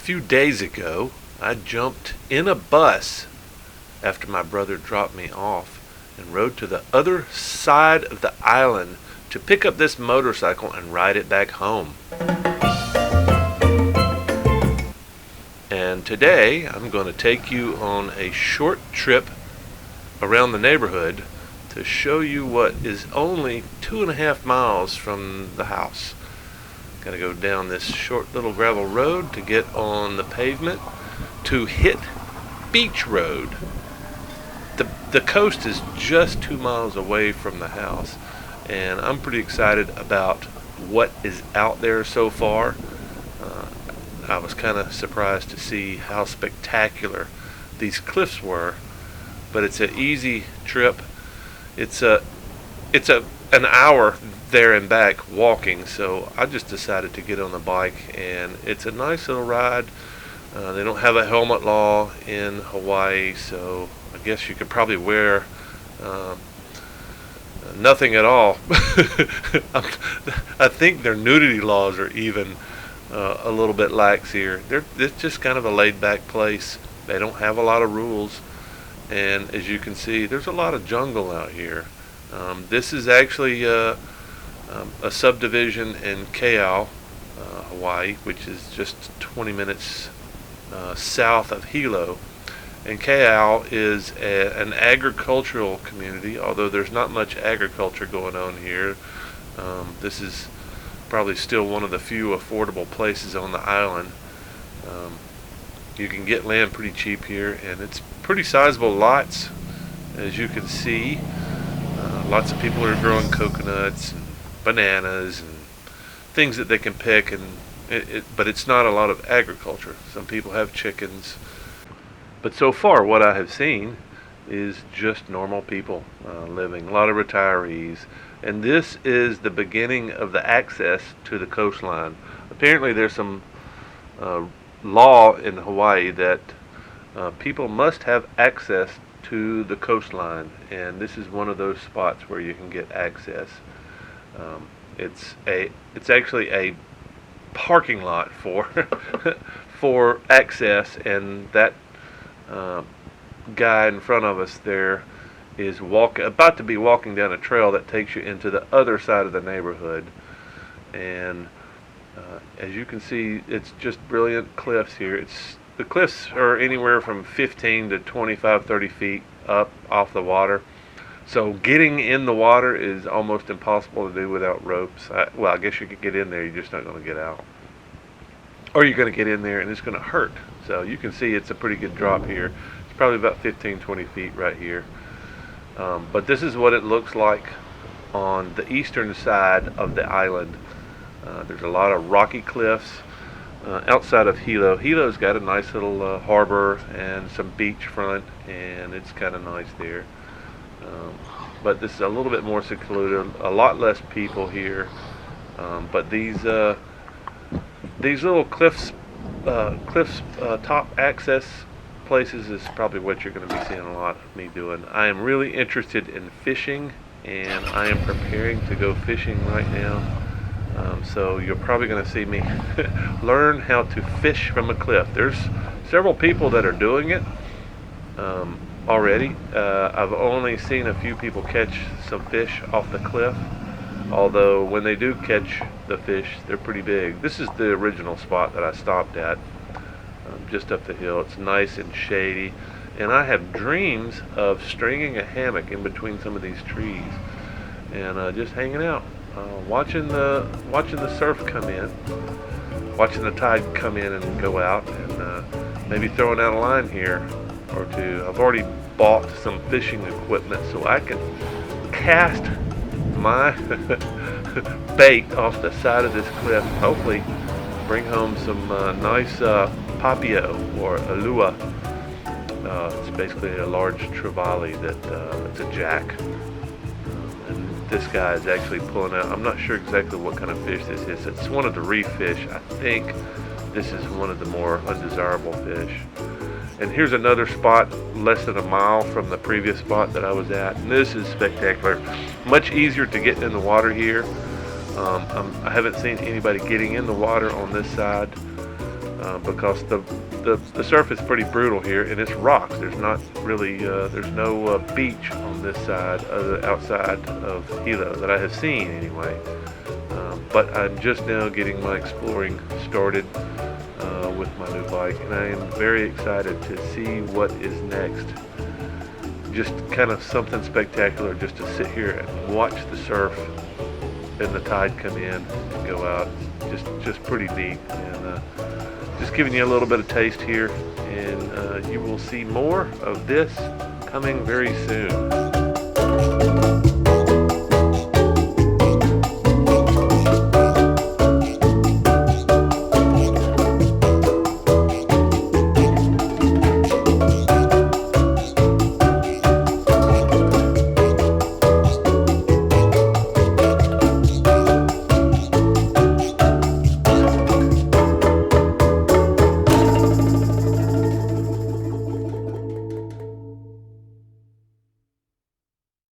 few days ago, I jumped in a bus after my brother dropped me off and rode to the other side of the island to pick up this motorcycle and ride it back home. And today I'm going to take you on a short trip around the neighborhood to show you what is only 2.5 miles from the house. Got to go down this short little gravel road to get on the pavement to hit Beach Road. The coast is just 2 miles away from the house, and I'm pretty excited about what is out there so far. I was kind of surprised to see how spectacular these cliffs were, but it's an easy trip. It's an hour there and back walking, so I just decided to get on the bike, and it's a nice little ride. They don't have a helmet law in Hawaii, so I guess you could probably wear nothing at all. I think their nudity laws are even a little bit lax here. It's just kind of a laid-back place. They don't have a lot of rules, and as you can see, there's a lot of jungle out here. This is actually a subdivision in Kau, Hawaii, which is just 20 minutes south of Hilo. And Kau is an agricultural community, although there's not much agriculture going on here. This is probably still one of the few affordable places on the island. You can get land pretty cheap here, and it's pretty sizable lots, as you can see. Lots of people are growing coconuts and bananas and things that they can pick, but it's not a lot of agriculture. Some people have chickens, but so far what I have seen is just normal people living, a lot of retirees, and this is the beginning of the access to the coastline. Apparently there's some law in Hawaii that people must have access to the coastline, and this is one of those spots where you can get access. It's actually a parking lot for for access, and that guy in front of us there is about to be walking down a trail that takes you into the other side of the neighborhood. And as you can see, it's just brilliant cliffs here. The cliffs are anywhere from 15 to 25, 30 feet up off the water. So getting in the water is almost impossible to do without ropes. Well, I guess you could get in there, you're just not going to get out. Or you're going to get in there and it's going to hurt. So you can see it's a pretty good drop here. It's probably about 15, 20 feet right here. But this is what it looks like on the eastern side of the island. There's a lot of rocky cliffs outside of Hilo. Hilo's got a nice little harbor and some beachfront, and it's kind of nice there. But this is a little bit more secluded, a lot less people here. But these little cliffs top access places is probably what you're going to be seeing a lot of me doing. I am really interested in fishing, and I am preparing to go fishing right now. So you're probably going to see me learn how to fish from a cliff. There's several people that are doing it already. I've only seen a few people catch some fish off the cliff, although when they do catch the fish, they're pretty big. This is the original spot that I stopped at, just up the hill. It's nice and shady, and I have dreams of stringing a hammock in between some of these trees and just hanging out, watching the surf come in, watching the tide come in and go out, and maybe throwing out a line here or two. I've already bought some fishing equipment so I can cast my bait off the side of this cliff, hopefully bring home some nice papio or alua. It's basically a large trevally it's a jack. And this guy is actually pulling out, I'm not sure exactly what kind of fish this is. It's one of the reef fish. I think this is one of the more undesirable fish. And here's another spot less than a mile from the previous spot that I was at. And this is spectacular. Much easier to get in the water here. I haven't seen anybody getting in the water on this side. because the surf is pretty brutal here, and it's rocks. There's not really there's no beach on this side, outside of Hilo that I have seen anyway. But I'm just now getting my exploring started with my new bike, and I am very excited to see what is next. Just kind of something spectacular, just to sit here and watch the surf and the tide come in and go out. Just pretty neat, and just giving you a little bit of taste here, and you will see more of this coming very soon.